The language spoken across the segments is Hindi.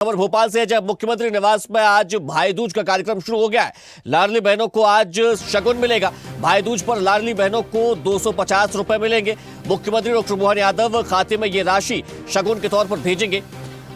खबर भोपाल से है, जब मुख्यमंत्री निवास में आज भाई दूज का कार्यक्रम शुरू हो गया है। लाडली बहनों को आज शगुन मिलेगा। भाई दूज पर लाडली बहनों को 250 रुपए मिलेंगे। मुख्यमंत्री डॉक्टर मोहन यादव खाते में ये राशि शगुन के तौर पर भेजेंगे।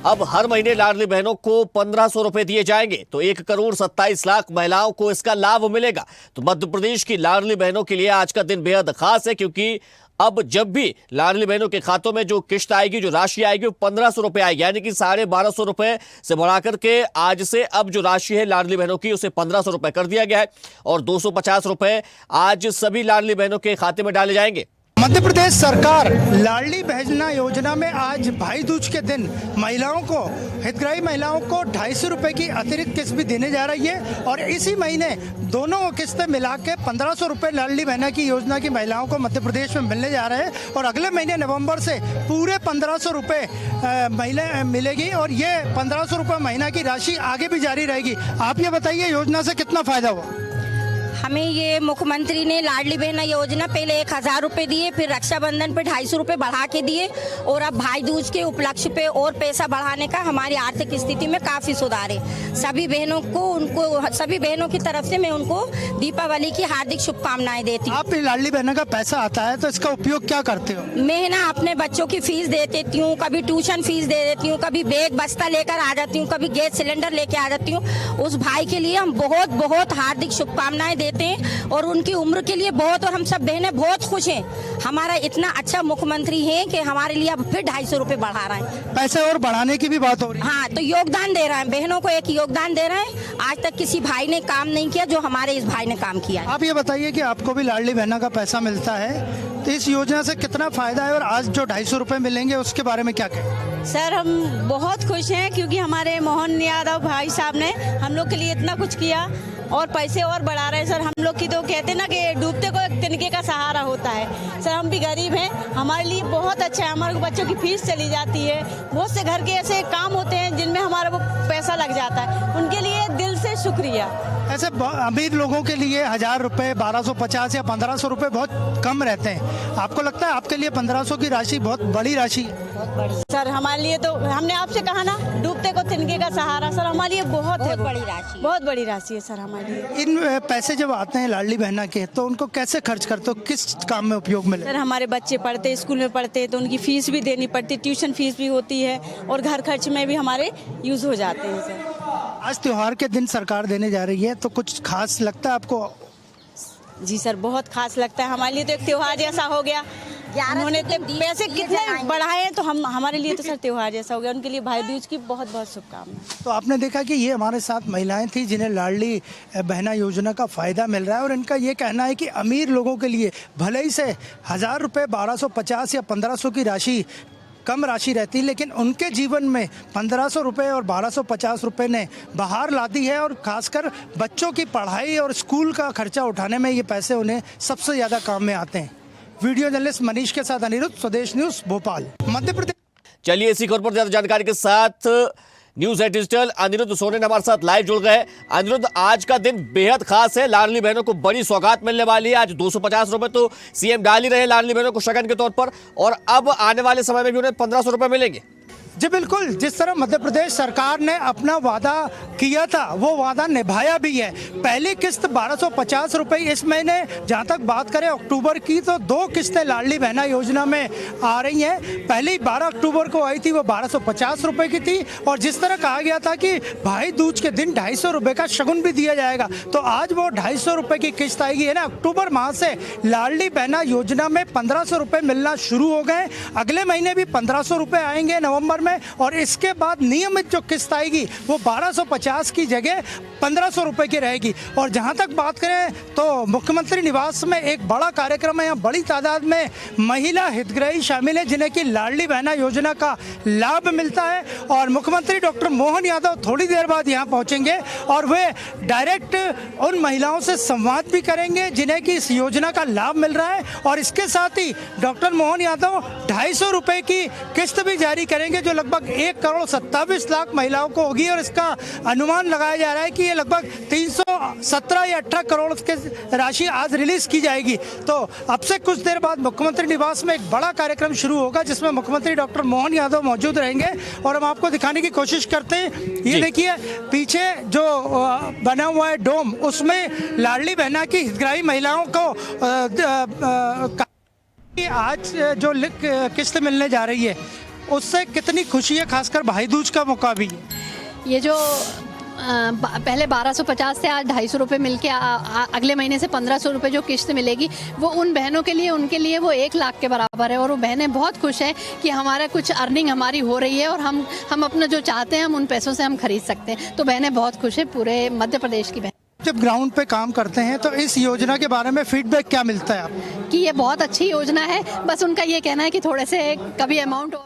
अब हर महीने लाडली बहनों को 1500 रुपए दिए जाएंगे, तो 1,27,00,000 महिलाओं को इसका लाभ मिलेगा। तो मध्य प्रदेश की लाडली बहनों के लिए आज का दिन बेहद खास है, क्योंकि अब जब भी लाडली बहनों के खातों में जो किश्त आएगी, जो राशि आएगी, वो 1500 रुपए आएगी, यानी कि 1250 रुपए से बढ़ाकर के आज से अब जो राशि है लाडली बहनों की, उसे 1500 रुपए कर दिया गया है और 250 रुपए आज सभी लाडली बहनों के खाते में डाले जाएंगे। मध्य प्रदेश सरकार लाडली बहन योजना में आज भाई दूज के दिन महिलाओं को, हितग्राही महिलाओं को 250 रुपए की अतिरिक्त किस्त भी देने जा रही है और इसी महीने दोनों किस्तें मिला के 1500 रुपए लाडली बहना की योजना की महिलाओं को मध्य प्रदेश में मिलने जा रहे हैं और अगले महीने नवंबर से पूरे 1500 रुपए महिला मिलेगी और ये 1500 रुपए महीना की राशि आगे भी जारी रहेगी। आप ये बताइए योजना से कितना फायदा हुआ? हमें ये मुख्यमंत्री ने लाडली बहना योजना पहले 1000 रुपए दिए, फिर रक्षाबंधन पे 250 रुपए बढ़ा के दिए और अब भाई दूज के उपलक्ष्य पे और पैसा बढ़ाने का हमारी आर्थिक स्थिति में काफी सुधार है। सभी बहनों की तरफ से मैं उनको दीपावली की हार्दिक शुभकामनाएं देती हूँ। आप लाडली बहना का पैसा आता है तो इसका उपयोग क्या करते हो? मैं ना अपने बच्चों की फीस दे देती हूँ, कभी ट्यूशन फीस दे देती हूँ, कभी बैग बस्ता लेकर आ जाती हूँ, कभी गैस सिलेंडर लेके आ जाती हूँ। उस भाई के लिए हम बहुत बहुत हार्दिक शुभकामनाएं देते हैं और उनकी उम्र के लिए बहुत, और हम सब बहनें बहुत खुश हैं। हमारा इतना अच्छा मुख्यमंत्री है कि हमारे लिए अब फिर 250 रुपए बढ़ा रहे हैं। पैसे और बढ़ाने की भी बात हो रही है। हाँ, तो योगदान दे रहे हैं, बहनों को एक योगदान दे रहे हैं। आज तक किसी भाई ने काम नहीं किया जो हमारे इस भाई ने काम किया। आप ये बताइए कि आपको भी लाडली बहना का पैसा मिलता है, तो इस योजना से कितना फायदा है और आज जो 250 रुपए मिलेंगे उसके बारे में क्या कहें? सर, हम बहुत खुश हैं क्योंकि हमारे मोहन यादव भाई साहब ने हम लोग के लिए इतना कुछ किया और पैसे और बढ़ा रहे हैं। सर, हम लोग की तो कहते हैं ना कि डूबते को एक तिनके का सहारा होता है। सर, हम भी गरीब हैं, हमारे लिए बहुत अच्छा है। हमारे बच्चों की फीस चली जाती है, बहुत से घर के ऐसे काम होते हैं जिनमें हमारा वो पैसा लग जाता है, उनके लिए दिल से शुक्रिया। ऐसे अमीर लोगों के लिए 1000 रुपए, 1250 या 1500 रुपए बहुत कम रहते हैं। आपको लगता है आपके लिए 1500 की राशि बहुत बड़ी राशि है? सर, हमारे लिए तो, हमने आपसे कहा ना, डूबते को तिनके का सहारा। सर, हमारे लिए बहुत बड़ी राशि, बहुत बड़ी राशि है सर हमारे लिए। इन पैसे जब आते हैं लाडली बहना के, तो उनको कैसे खर्च करते हो, किस काम में उपयोग में? सर, हमारे बच्चे पढ़ते, स्कूल में पढ़ते, तो उनकी फीस भी देनी पड़ती, ट्यूशन फीस भी होती है और घर खर्च में भी हमारे यूज हो जाते हैं। सर, आज त्योहार के दिन सरकार देने जा रही है, तो कुछ खास लगता है आपको? जी सर, बहुत खास लगता है। हमारे लिए तो एक त्योहार जैसा हो गया। उन्होंने पैसे कितने बढ़ाए हैं तो हमारे लिए तो सर त्योहार जैसा हो गया। उनके लिए भाई दूज की बहुत बहुत शुभकामनाएं। तो आपने देखा कि ये हमारे साथ महिलाएं थी जिन्हें लाडली बहना योजना का फायदा मिल रहा है और इनका ये कहना है कि अमीर लोगों के लिए भले ही से 1000 रुपये, 1250 या 1500 की राशि कम राशि रहती, लेकिन उनके जीवन में 1500 रुपये और 1250 रुपये ने बहार ला दी है और खासकर बच्चों की पढ़ाई और स्कूल का खर्चा उठाने में ये पैसे उन्हें सबसे ज़्यादा काम में आते हैं। वीडियो जर्नलिस्ट मनीष के साथ अनिरुद्ध, स्वदेश न्यूज़, भोपाल, मध्य प्रदेश। चलिए इसी खबर पर ज्यादा जानकारी के साथ न्यूज है डिजिटल अनिरुद्ध सोरेन हमारे साथ लाइव जुड़ गए। अनिरुद्ध, आज का दिन बेहद खास है, लाडली बहनों को बड़ी सौगात मिलने वाली है। आज 250 रुपए तो सीएम डाल ही रहे हैं लाडली बहनों को शगन के तौर पर, और अब आने वाले समय में भी उन्हें 1500 रुपए मिलेंगे। जी बिल्कुल, जिस तरह मध्य प्रदेश सरकार ने अपना वादा किया था वो वादा निभाया भी है। पहली किस्त 1250 रुपये इस महीने, जहां तक बात करें अक्टूबर की, तो 2 किस्तें लाडली बहना योजना में आ रही हैं। पहली 12 अक्टूबर को आई थी, वो 1250 रुपये की थी और जिस तरह कहा गया था कि भाई दूज के दिन 250 रुपये का शगुन भी दिया जाएगा, तो आज वो 250 रुपये की किस्त आएगी। है ना, अक्टूबर माह से लाडली बहना योजना में 1500 रुपये मिलना शुरू हो गए। अगले महीने भी 1500 रुपये आएंगे नवंबर में और इसके बाद नियमित जो किस्त आएगी वो 1250 की जगह 1500 रुपये की रहेगी। और जहां तक बात करें तो मुख्यमंत्री निवास में एक बड़ा कार्यक्रम है, यहाँ बड़ी तादाद में महिला हितग्राही शामिल है जिन्हें कि लाडली बहना योजना का लाभ मिलता है और मुख्यमंत्री डॉक्टर मोहन यादव थोड़ी देर बाद यहाँ पहुँचेंगे और वे डायरेक्ट उन महिलाओं से संवाद भी करेंगे जिन्हें कि इस योजना का लाभ मिल रहा है और इसके साथ ही डॉक्टर मोहन यादव 250 रुपये की किस्त भी जारी करेंगे जो लगभग 1,27,00,000 महिलाओं को होगी और इसका अनुमान लगाया जा रहा है कि ये लगभग 317 या 18 करोड़ की राशि आज रिलीज की जाएगी। तो अब से कुछ देर बाद मुख्यमंत्री निवास में एक बड़ा कार्यक्रम शुरू होगा जिसमें मुख्यमंत्री डॉक्टर मोहन यादव मौजूद रहेंगे और हम आपको दिखाने की कोशिश करते हैं। ये देखिए पीछे जो बना हुआ है डोम, उसमें लाडली बहना की हितग्राही महिलाओं को आज जो किस्त मिलने जा रही है उससे कितनी खुशी है, खासकर भाई दूज का मौका भी है। ये जो पहले 1250 से आज 250 रुपये मिल के अगले महीने से 1500 रुपये जो किस्त मिलेगी वो उन बहनों के लिए, उनके लिए वो 1 लाख के बराबर है। और वो बहनें बहुत खुश हैं कि हमारा कुछ अर्निंग हमारी हो रही है और हम अपना जो चाहते हैं हम उन पैसों से हम खरीद सकते हैं। तो बहनें बहुत खुश हैं, पूरे मध्य प्रदेश की बहन। जब ग्राउंड पे काम करते हैं तो इस योजना के बारे में फीडबैक क्या मिलता है आपको? कि ये बहुत अच्छी योजना है, बस उनका ये कहना है कि थोड़े से कभी अमाउंट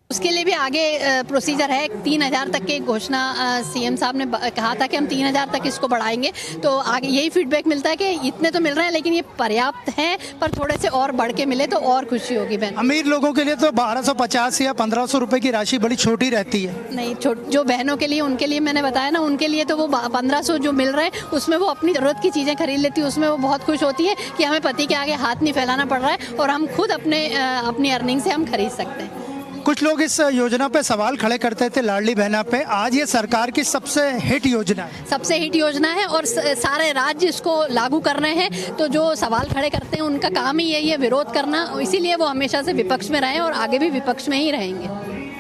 उसके लिए भी आगे प्रोसीजर है। 3,000 तक की घोषणा सीएम साहब ने कहा था कि हम 3,000 तक इसको बढ़ाएंगे। तो आगे यही फीडबैक मिलता है कि इतने तो मिल रहे हैं लेकिन ये पर्याप्त है, पर थोड़े से और बढ़ के मिले तो और खुशी होगी बहन। अमीर लोगों के लिए तो 1250 या 1500 रुपए की राशि बड़ी छोटी रहती है। नहीं, जो बहनों के लिए, उनके लिए मैंने बताया ना, उनके लिए तो वो 1500 जो मिल रहे हैं उसमें वो अपनी जरूरत की चीज़ें खरीद लेती है। उसमें वो बहुत खुश होती है कि हमें पति के आगे हाथ नहीं फैलाना पड़ रहा है और हम खुद अपनी अर्निंग से हम खरीद सकते हैं। कुछ लोग इस योजना पे सवाल खड़े करते थे लाडली बहना पे, आज ये सरकार की सबसे हिट योजना है। सबसे हिट योजना है और सारे राज्य इसको लागू कर रहे हैं। तो जो सवाल खड़े करते हैं उनका काम ही यही है, विरोध करना। इसीलिए वो हमेशा से विपक्ष में रहे और आगे भी विपक्ष में ही रहेंगे।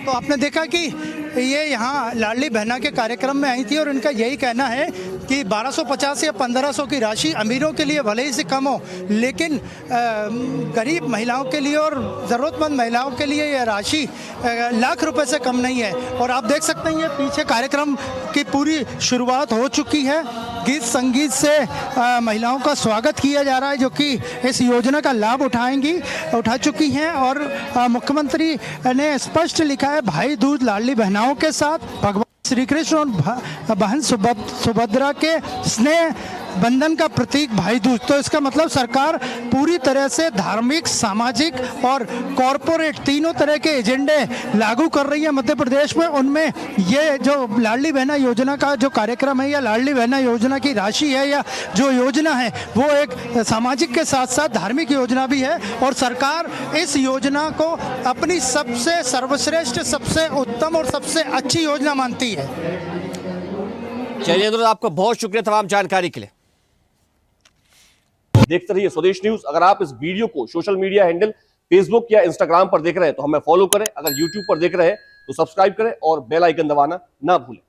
तो आपने देखा कि ये यहाँ लाडली बहना के कार्यक्रम में आई थी और इनका यही कहना है कि 1250 या 1500 की राशि अमीरों के लिए भले ही से कम हो, लेकिन गरीब महिलाओं के लिए और ज़रूरतमंद महिलाओं के लिए यह राशि लाख रुपए से कम नहीं है। और आप देख सकते हैं ये पीछे कार्यक्रम की पूरी शुरुआत हो चुकी है। गीत संगीत से महिलाओं का स्वागत किया जा रहा है जो कि इस योजना का लाभ उठा चुकी हैं। और मुख्यमंत्री ने स्पष्ट लिखा है, भाई दूज लाडली बहनाओं के साथ भगवान श्री कृष्ण और बहन सुभद्रा के स्नेह बंधन का प्रतीक भाई दूज। तो इसका मतलब सरकार पूरी तरह से धार्मिक, सामाजिक और कॉरपोरेट तीनों तरह के एजेंडे लागू कर रही है मध्य प्रदेश में। उनमें ये जो लाडली बहना योजना का जो कार्यक्रम है या लाडली बहना योजना की राशि है या जो योजना है वो एक सामाजिक के साथ साथ धार्मिक योजना भी है। और सरकार इस योजना को अपनी सबसे सर्वश्रेष्ठ, सबसे उत्तम और सबसे अच्छी योजना मानती है। चलिए अनुरोध, आपका बहुत शुक्रिया तमाम जानकारी के लिए। देखते रहिए स्वदेश न्यूज। अगर आप इस वीडियो को सोशल मीडिया हैंडल फेसबुक या इंस्टाग्राम पर देख रहे हैं तो हमें फॉलो करें। अगर यूट्यूब पर देख रहे हैं तो सब्सक्राइब करें और बेल आइकन दबाना ना भूलें।